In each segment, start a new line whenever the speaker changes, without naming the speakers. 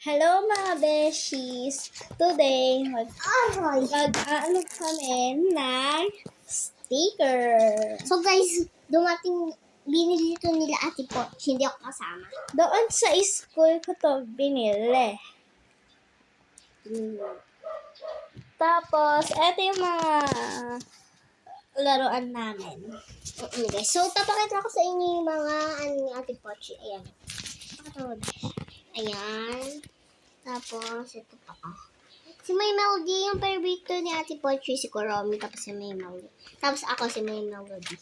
Hello mga beshies! Today, mag-ano kami ng sticker.
So guys, dumating, binili ito nila Ate Poch, hindi ako kasama.
Doon sa school ko to binili. Tapos, eto yung mga laruan namin.
Guys, so papakita ko sa inyo yung mga ano ni Ate Poch. Ayan. Pakita mo, besh. Ayan. Tapos, ito pa ka. Si May Melody, yung favorito ni Ate Poch, si Kuromi, tapos si May Melody. Tapos ako si May Melody.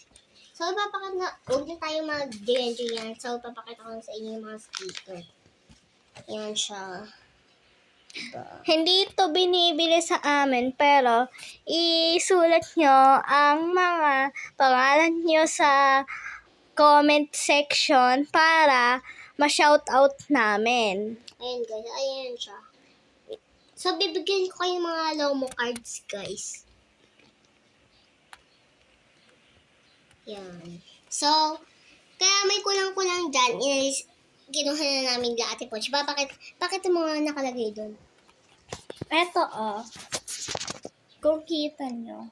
So, papakita, huwag na tayo mag-genjo yan. So, papakita ko sa inyo yung mga sticker. Ayan siya.
Hindi ito binibili sa amin, pero isulat nyo ang mga pangalan nyo sa comment section para ma-shoutout namin.
Ayan guys, ayan siya. So, bibigyan ko kayo mga Lomo cards, guys. Yan. So, kaya may kulang-kulang dyan, kinuha na namin la Ate Poch. Bakit yung mga nakalagay doon?
Eto kung kita nyo.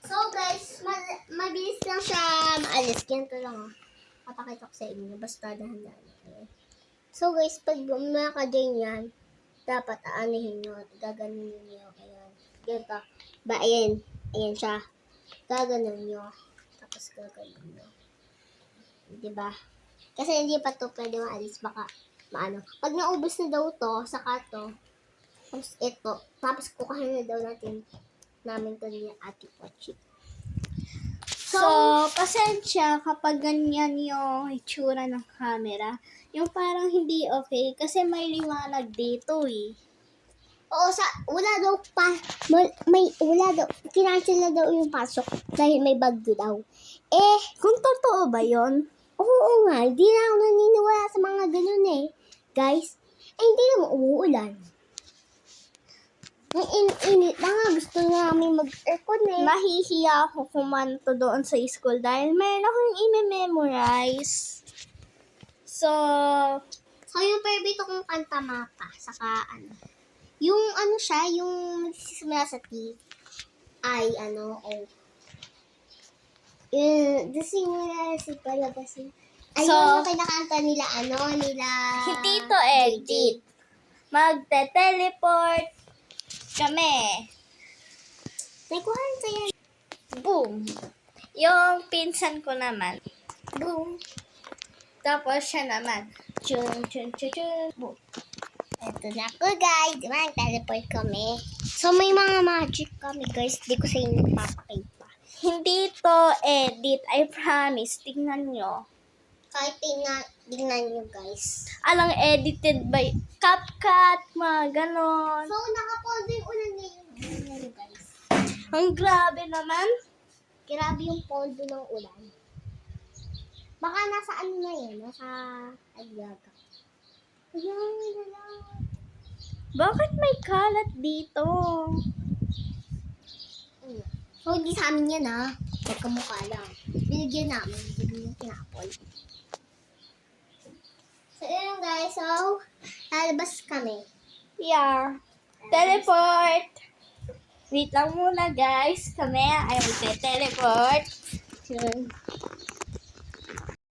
So, guys, mabilis lang siya maalis. Ganito lang, papakita ko sa inyo. Basta dahan-dahan. Okay? So, guys, pag makadyan yan, dapat aanihin nyo at gaganin nyo. Ayan. Ganito. Ayan. Ayan siya. Gaganon nyo. Tapos gaganon nyo. Diba? Kasi hindi pa to pwede maalis. Baka, maano. Pag naubos na daw to, saka to, tapos ito, tapos kukahin na daw namin to ni Ate Pochi.
So, pasensya kapag ganyan yung itsura ng camera. Yung parang hindi okay kasi may liwanag dito eh.
Oo, wala daw pa, wala daw, kinancel na daw yung pasok dahil may bagyo daw.
Kung totoo ba yon?
Oo nga, hindi na ako naniniwala sa mga ganun eh. Guys, hindi naman umuulan. Ang init na nga, gusto namin mag-aircon eh.
Nahihiya ako kumanto doon sa school dahil mayroon akong i-memorize. So,
yung favorite kong kanta mapa, saka yung siya, yung nagsisimula sa T, ay O. Simula si palabasin. Ayun,
So,
yung kinakanta nila, nila...
hindi to edit. Magte-teleport kami.
Nakuhaan sa yan.
Boom. Yung pinsan ko naman. Boom. Tapos siya naman. Chun, chun, chun, chun. Boom.
Ito na ako guys. Diba, nag-teleport kami. So, may mga magic kami guys. Di ko sa inyo papakita.
Hindi to edit. I promise. Tingnan nyo.
Kahit tingnan nyo guys.
Alang edited by CapCut, mga ganon.
So, nakapoldo yung ulan ngayon guys.
Ang grabe naman.
Grabe yung poldo ng ulan. Baka nasa na yan. Nasa Aliaga. Ayan.
Bakit may kalat dito?
So, hindi sa amin yan Pagkamukha lang. Binigyan namin. Binigyan tinapon. So, yun guys. So, lalabas kami.
Yeah. Teleport. Wait lang muna guys. Kami ay magte-teleport. Yun.